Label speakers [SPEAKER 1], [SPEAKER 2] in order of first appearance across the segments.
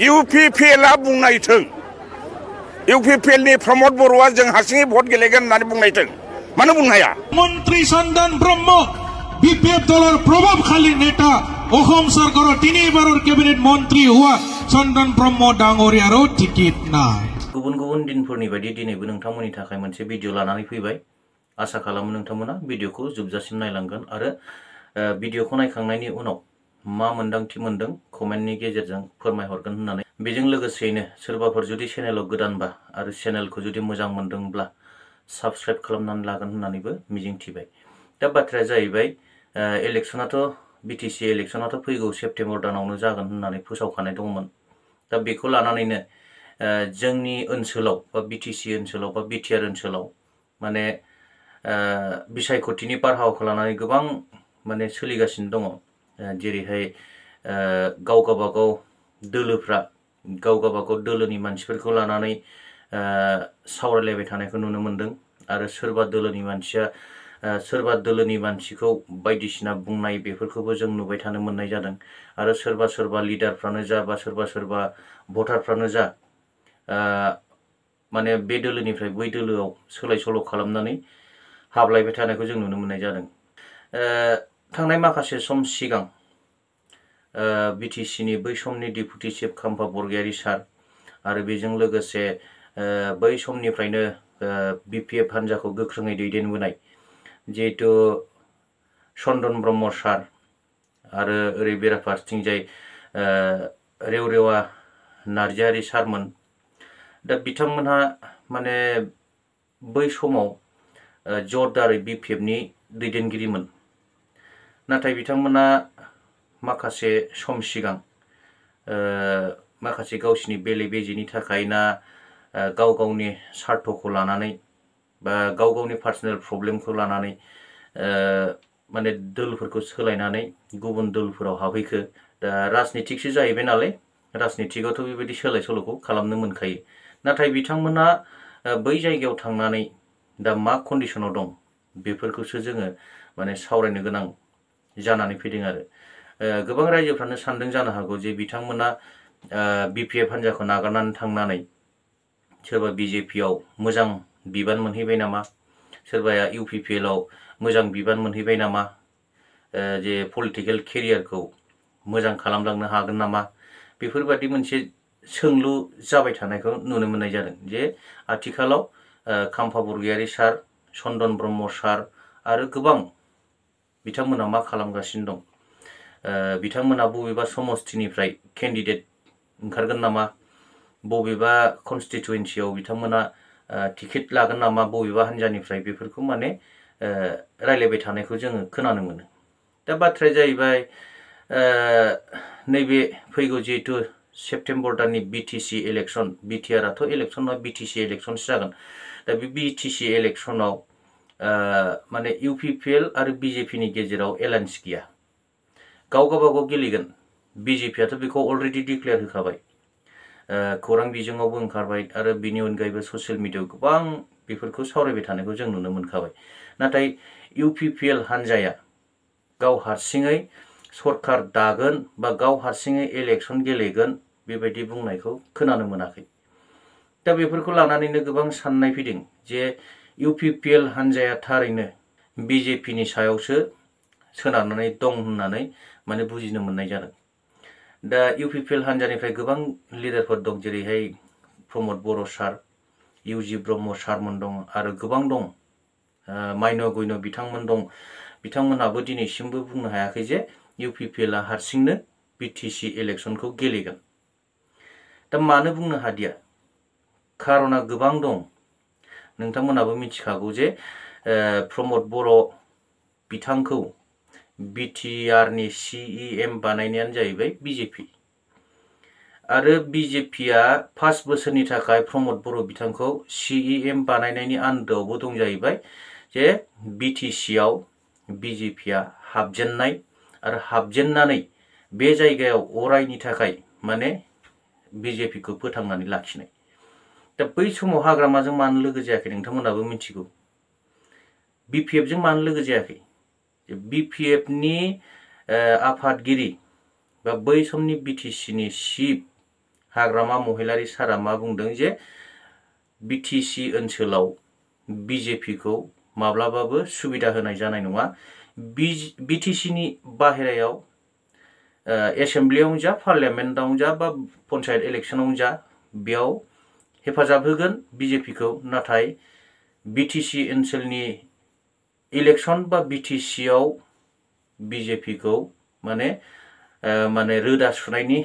[SPEAKER 1] इउपिपिएलआ बुंनायथों इउपिपिएलनि प्रमद बर'आ जों हारसिङै भट गेलेगोन होननानै बुंनायथों मानो बुंनो हाया
[SPEAKER 2] মন্ত্রী সন্দান ব্রহ্ম বিপিএফ দলের প্রভাবশালী নেতা অসম সরকারের তিনিবাৰৰ কেবিনেট মন্ত্রী হওয়া সন্দান ব্রহ্ম ডাঙরিয়ারও টিকিট নাই
[SPEAKER 3] गुबुन गुबुन दिनफोरनि बायदि दिनैबो नोंथांमोननि थाखाय मोनसे भिडिअ लानानै फैबाय आसा खालामो नोंथांमोना भिडिअखौ जोबजासिम नायलांगोन आरो भिडिअखौ नायखांनायनि उनाव मा मोनदांथि मोनदों कमेन्टनि गेजेरजों फोरमायहरगोन होननानै बेजों लोगोसेयैनो सोरबाफोर जुदि चेनेलाव गोदानबा आरो चेनेलखौ जुदि मोजां मोनदोंब्ला साबस्क्राइब खालामनानै लागोन होननानैबो मिजिंथिबाय दा बाथ्राया जाहैबाय इलेक्शनाथ' बिटिसि इलेक्शनाथ' फैगौ सेप्तेम्बर दानावनो जागोन होननानै फोसावखानाय दंमोन दा बेखौ लानानैनो जोंनि ओनसोलाव बा बिटिसि ओनसोलाव बा बिटिआर ओनसोलाव माने बिसायख'थिनि बारहावाखौ लानानै गोबां माने सोलिगासिनो दङ जेरैहाय गाव गावबागाव दोलोफ्रा गाव गावबागाव दोलोनि मानसिफोरखौ लानानै सावरायलायबाय थानायखौ नुनो मोनदों आरो सोरबा दोलोनि मानसिया सोरबा दोलोनि मानसिखौ बायदिसिना बुंनाय बेफोरखौबो जों नुबाय थानो मोननाय जादों आरो सोरबा सोरबा लिडारफ्रानो जा बा सोरबा सोरबा भटारफ्रानो जा माने बे दोलोनिफ्राय बै दोलोआव सोलाय सोल' खालामनानै हाबलायबाय थानायखौ जों नुनो मोननाय जादों थांनाय माखासे सम सिगां बिटिसिनि बै समनि डेपुटि चिफ खाम्फा बरगयारी सार आरो बेजों लोगोसे बै समनिफ्रायनो बिपिएफ हान्जाखौ गोख्रोङै दैदेनबोनाय जिहेतु चन्दन ब्रह्म सार आरो ओरै बेराफारसेथिंजाय रेवरेवा नार्जारी सारमोन दा बिथांमोनहा माने बै समाव जरदारै बिपिएफनि दैदेनगिरिमोन नाथाय बिथांमोना माखासे सम सिगां माखासे गावसिनि बेले बेजेनि थाखाय ना गाव गावनि स्वार्थखौ लानानै बा गाव गावनि पार्सनेल प्रब्लेमखौ लानानै माने दोलफोरखौ सोलायनानै गुबुन दोलफोराव हाबहैखो दा राजनितिकसो जाहैबाय नालाय राजनितिकआवथ' बेबायदि सोलाय सोल'खौ खालामनो मोनखायो नाथाय बिथांमोना बै जायगायाव थांनानै दा मा कन्डिशनाव दं बेफोरखौसो जोङो माने सावरायनो गोनां जानानै फैदों आरो गोबां रायजोफ्रानो सानदों जानो हागौ जे बिथांमोना बिपिएफ हान्जाखौ नागारनानै थांनानै सोरबा बिजेपिआव मोजां बिबान मोनहैबाय नामा सोरबाया इउपिपिएलआव मोजां बिबान मोनहैबाय नामा जे पलिटिकेल केरियारखौ मोजां खालामलांनो हागोन नामा बेफोरबादि मोनसे सोंलु जाबाय थानायखौ नुनो मोननाय जादों जे आथिखालाव खाम्फा बरगयारी सार चन्दन ब्रह्म सार आरो गोबां बिथांमोना मा खालामगासिनो दं बिथांमोना बबेबा समस्तिनिफ्राय केन्डिडेट ओंखारगोन नामा बबेबा कनस्टिटुएन्सियाव बिथांमोना टिकेट लागोन नामा बबेबा हान्जानिफ्राय बेफोरखौ माने रायलायबाय थानायखौ जोङो खोनानो मोनो दा बाथ्राया जाहैबाय नैबे फैगौ जिहेतु सेप्तेम्बर दाननि बिटिसि इलेक्शन बिटिआरआथ' इलेक्शन नङा बिटिसि इलेक्शनसो जागोन दा बे बिटिसि इलेक्शनाव माने इउपिपिएल आरो बिजेपिनि गेजेराव एलायन्स गैया गाव गावबागाव गेलेगोन बिजेपिआथ' बेखौ अलरेडि डिक्लेयार होखाबाय खौरां बिजोङावबो ओंखारबाय आरो बिनि अनगायैबो ससियेल मिडियायाव गोबां बेफोरखौ सावरायबाय थानायखौ जों नुनो मोनखाबाय नाथाय इउपिपिएल हान्जाया गाव हारसिङै सरकार दागोन बा गाव हारसिङै इलेक्शन गेलेगोन बेबायदि बुंनायखौ खोनानो मोनाखै दा बेफोरखौ लानानैनो गोबां साननाय फैदों जे इउपिपिएल हान्जाया थारैनो बिजेपिनि सायावसो सोनारनानै दं होननानै माने बुजिनो मोननाय जादों दा इउपिपिएल हान्जानिफ्राय गोबां लिडारफोर दं जेरैहाय प्रमद बर' सार इउजि ब्रह्म सारमोन दं आरो गोबां दं माइन' गयन' बिथांमोन दं बिथांमोनहाबो दिनैसिमबो बुंनो हायाखै जे इउपिपिएलआ हारसिंनो बिटिसि इलेक्शनखौ गेलेगोन दा मानो बुंनो हादिया खार'ना गोबां दं नोंथांमोनाबो मिथिखागौ जे प्रमद बर' बिथांखौ बिटिआरनि सिइएम बानायनायानो जाहैबाय बिजेपि आरो बिजेपिआ 5 बोसोरनि थाखाय प्रमद बर' बिथांखौ सिइएम बानायनायनि आन्दोआवबो दं जाहैबाय जे बिटिसिआव बिजेपिआ हाबजेननाय आरो हाबजेननानै बे जायगायाव अरायनि थाखाय माने बिजेपिखौ फोथांनानै लाखिनाय दा बै समाव हाग्रामाजों मानो लोगो जायाखै नोंथांमोनाबो मिथिगौ बिपिएफजों मानो लोगो जायाखै बिपिएफनि आफादगिरि बा बै समनि बिटिसिनि चिफ हाग्रामा महिलारि सारा मा बुंदों जे बिटिसि ओनसोलाव बीजेपी खौ माब्लाबाबो सुबिदा होनाय जानाय नङा। बिटिसिनि बाहेरायाव एसेम्ब्लियावनो जा पार्लियामेन्टआवनो जा बा पन्चायत इलेक्शनावनो जा बेयाव हेफाजाब होगोन बीजेपी खौ, नाथाय बिटिसि ओनसोलनि इलेक्शन बा बिटिसि आव बीजेपी खौ माने रोदा सुनायनि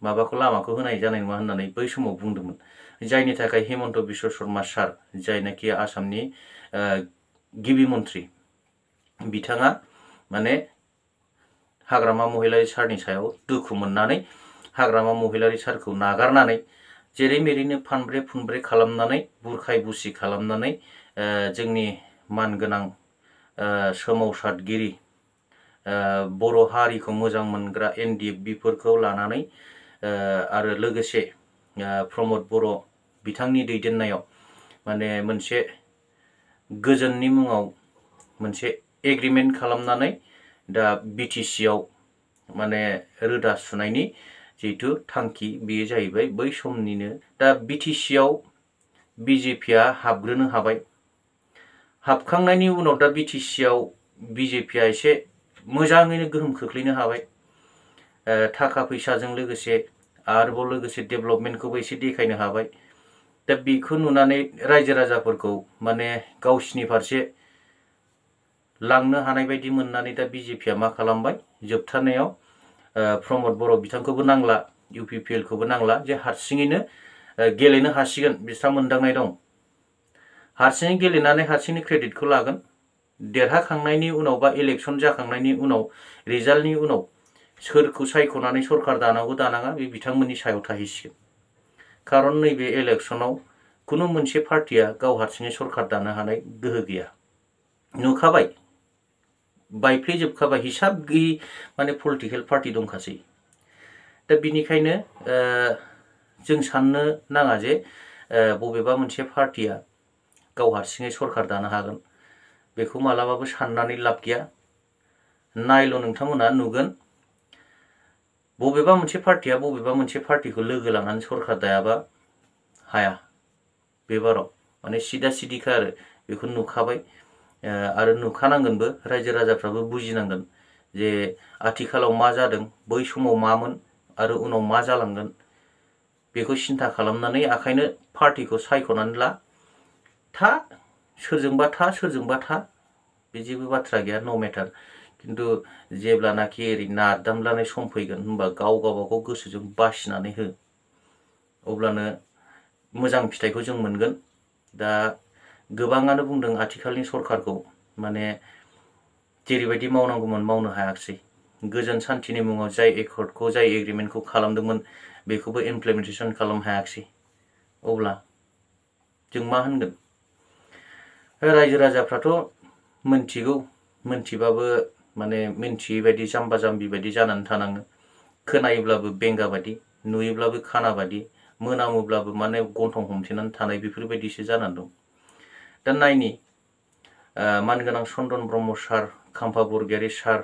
[SPEAKER 3] माबाखौ लामाखौ होनाय जानाय नङा होननानै बै समाव बुंदोंमोन। जायनि थाखाय हेमन्त बिश्व शर्मा सार जायनाखि आसामनि गिबि मन्त्रि बिथाङा माने हाग्रामा महिलारि सारनि सायाव दुखु मोननानै हाग्रामा महिलारि सारखौ नागारनानै जेरै मेरैनो फानब्रे फुनब्रे खालामनानै बुरखाय बुसि खालामनानै जोंनि मानगोनां सोमावसारगिरि बर' हारिखौ मोजां मोनग्रा NDFB-फोरखौ लानानै आरो लोगोसे प्रमद बर' बिथांनि दैदेननायाव माने मोनसे गोजोननि मुङाव मोनसे एग्रिमेन्ट खालामनानै दा बिटिसि आव माने रोदा सुनायनि जिहेतु थांखि बेयो जाहैबाय बै समनिनो। दा बिटिसि आव बीजेपीआ हाबग्रोनो हाबाय। हाबखांनायनि उनाव दा बिटिसि आव बीजेपीआ एसे मोजाङैनो गोहोम खोख्लैनो हाबाय। थाखा फैसाजों लोगोसे आरोबाव लोगोसे डेभेलपमेन्टखौबो एसे देखायनो हाबाय। दा बेखौ नुनानै रायजो राजाफोरखौ माने गावसिनि फारसे लांनो हानाय बायदि मोननानै दा बीजेपीआ मा खालामबाय, जोबथारनायाव प्रमद बर' बिथांखौबो नांला, UPPL खौबो नांला, जे हारसिङैनो गेलेनो हासिगोन बिस्रा मोनदांनाय दं। हारसिङै गेलेनानै हारसिंनि क्रेडिटखौ लागोन। देरहाखांनायनि उनाव बा इलेक्शन जाखांनायनि उनाव रिजाल्टनि उनाव सोरखौ सायख'नानै सरकार दानांगौ दानाङा बे बिथांमोननि सायाव थाहैसिगोन। खारन नैबे इलेक्शनाव कुनु मोनसे पार्टिया गाव हारसिङै सरकार दानो हानाय गोहो गैया। नुखाबाय, बायफ्लेजोबखाबाय, हिसाब गैयि माने पलिटिकेल पार्टि दंखासै। दा बिनिखायनो जों साननो नाङा जे बबेबा मोनसे पार्टिया गाव हारसिङै सरकार दानो हागोन। बेखौ मालाबाबो साननानै लाब गैया। नायल' नोंथांमोना नुगोन बबेबा मोनसे पार्टिया बबेबा मोनसे पार्टिखौ लोगो लानानै सरकार दायाबा हाया। बेबाराव माने सिदा सिदिखा आरो बेखौ नुखाबाय आरो नुखानांगोनबो। रायजो राजाफ्राबो बुजिनांगोन जे आथिखालाव मा जादों, बै समाव मामोन आरो उनाव मा जालांगोन बेखौ सिन्था खालामनानै आखायनो पार्टिखौ सायख'नानै ला। सोरजोंबा था बे जेबो बाथ्रा गैया, नो मेटार। किन्तु जेब्लानाखि ओरै नारदामलानाय सम फैगोन होनबा गाव गावबागाव गोसोजों बासिनानै हो, अब्लानो मोजां फिथाइखौ जों मोनगोन। दा गोबाङानो बुंदों आथिखालनि सरकारखौ माने जेरैबायदि मावनांगौमोन मावनो हायाखिसै। गोजोन सान्थिनि मुङाव जाय एकर्डखौ जाय एग्रिमेन्टखौ खालामदोंमोन बेखौबो इमप्लिमेन्टेसन खालामनो हायाखिसै। अब्ला जों मा होनगोन? रायजो राजाफ्राथ' मोनथिगौ, मोनथिबाबो माने मिन्थियै बायदि जाम्बा जाम्बि बायदि जानानै थानाङो। खोनायोब्लाबो बेंगा बायदि, नुयोब्लाबो खाना बायदि, मोनामोब्लाबो माने गन्थं हमथेनानै थानाय बेफोरबायदिसो जानानै दं। दा नायनि मानगोनां चन्दन ब्रह्म सार, खाम्फा बरगयारी सार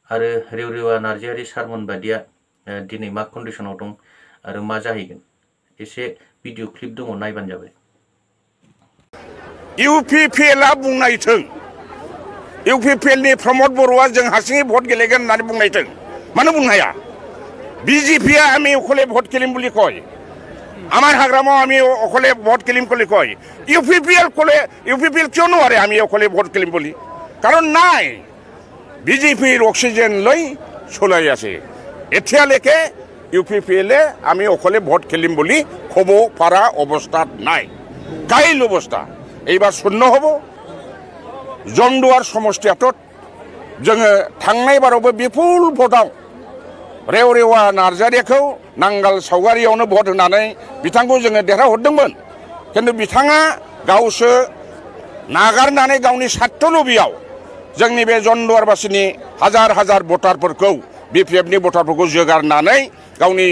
[SPEAKER 3] आरो रेवरेवा नार्जारी सारमोन बादिया दिनै मा कन्डिशनाव दं आरो मा जाहैगोन। एसे भिडिअ क्लिप दङ, नायबानो जाबाय।
[SPEAKER 1] UPPL बुंनायथों, UPPL नि प्रमद बर'आ जों हारसिङै भट गेलेगोन होननानै बुंनायथों, मानो बुंनो हाया? বিজেপিয়া আমি অকলে ভোট খেলিম বুলি কয়, আমার হাগ্রামাও আমি অকলে ভোট খেলিম বুলি কয়। ইউপিপিএল কিয় নোৱাৰে আমি অকলে ভোট খেলিম বুলি? কাৰণ নাই, বিজেপিৰ অক্সিজেন লৈ চলাই আছে। এতিয়ালৈকে ইউপিপিএলে আমি অকলে ভোট খেলিম বুলি ক'ব পৰা অৱস্থাত নাই। কাইল অৱস্থা এইবাৰ শূন্য হ'ব। জমদুৱাৰ সমষ্টিয়াটোত जोङो थांनाय बारावबो बिपुल भोटाव रेवरेवा नार्जारीखौ नांगाल सावगारियावनो भोट होनानै बिथांखौ जोङो देरहाहरदोंमोन। खिन्थु बिथाङा गावसो नागारनानै गावनि स्वार्थ लबियाव जोंनि बे जमदुवारबासिनि हाजार हाजार भटारफोरखौ, बिपिएफनि भटारफोरखौ जोगारनानै गावनि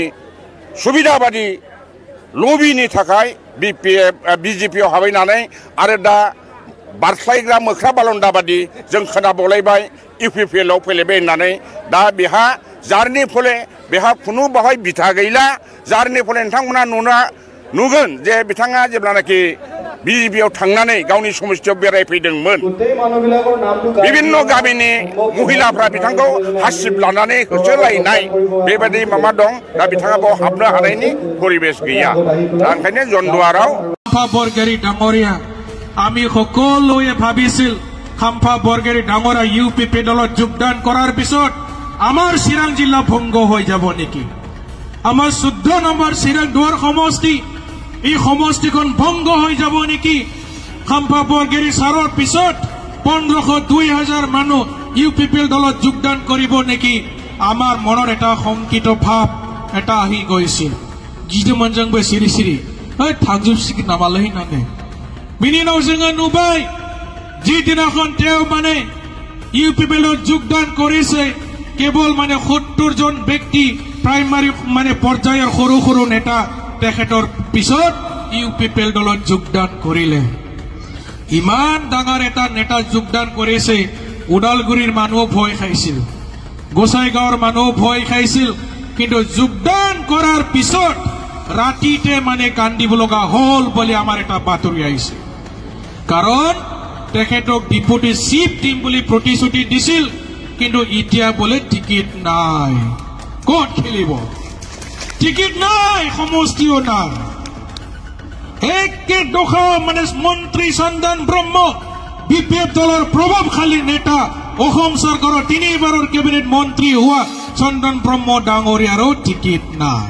[SPEAKER 1] सुबिदा बादि लबिनि थाखाय बिजेपियाव हाबैनानै आरो दा बारस्लायग्रा मोख्रा बालन्दा बादि जों खोनाबावलायबाय इउपिपिएलआव फैलायबाय होननानै दा बेहा जारनि फले बेहा खुनु बाहाय बिथा गैला जारनि फले नोंथांमोना नुगोन जे बिथाङा जेब्लानाखि बिजेपिआव थांनानै गावनि समस्थियाव बेरायफैदोंमोन बिभिन्न गामिनि महिलाफ्रा बिथांखौ हासिब लानानै होसोलायनाय बेबायदि माबा दं दा बिथाङा बाव हाबनो हानायनि परिबेस गैया दा ओंखायनो जन्डुवाराव
[SPEAKER 2] खाम्फा बरगयारी डाঙरिया আমি সকলোৱে ভাবিছিল খাম্ফা বৰগয়াৰী ডাঙৰা ইউপিপি দলত যোগদান কৰাৰ পিছত আমাৰ চিৰাং জিলা ভংগ হৈ যাব নেকি আমাৰ 14 নম্বৰ চিৰাং দুৱাৰ সমষ্টি এই সমষ্টিখন ভংগ হৈ যাব নেকি খাম্ফা বৰগয়াৰী সাৰৰ পিছত 1500-2000 মানুহ ইউপিপি দলত যোগদান কৰিব নেকি আমাৰ মনৰ এটা সংকিত ভাৱ এটা আহি গৈছিল যিটো মনজংবে সিৰি সিৰি হয় থাকজুবসিক নামালহি নানে बिनिनाव जोङो नुबाय जि दिनाखन तेव माने इउपिपिएलआव যোগদান কৰিছে কেৱল মানে 70 জন ব্যক্তি প্ৰাইমাৰী মানে পৰ্যায়ৰ সৰু সৰু নেতা তেখেতৰ পিছত ইউপিপিএল দলত যোগদান কৰিলে ইমান ডাঙৰ এটা নেতা যোগদান কৰিছে উদালগুৰিৰ মানুহ ভয় খাইছিল গোসাইগাঁৱৰ মানুহ ভয় খাইছিল কিন্তু যোগদান কৰাৰ পিছত ৰাতিতে মানে কান্দিব লগা হল বুলি আমাৰ এটা বাতৰি আহিছে কাৰণ তেখেতক ডিপুটি চিফ টিম বুলি প্ৰতিশ্ৰুতি দিছিল কিন্তু ইতিয়া বলে টিকেট নাই কোট খেলিব টিকেট নাই সমষ্টিও নাই একে দখা মানে মন্ত্ৰী চন্দন ব্ৰহ্ম বিপিএফ দলৰ প্ৰভাৱশালী নেতা অসম চৰকাৰৰ 3বাৰৰ কেবিনেট মন্ত্ৰী হোৱা চন্দন ব্ৰহ্ম ডাঙৰীয়াৰো টিকেট নাই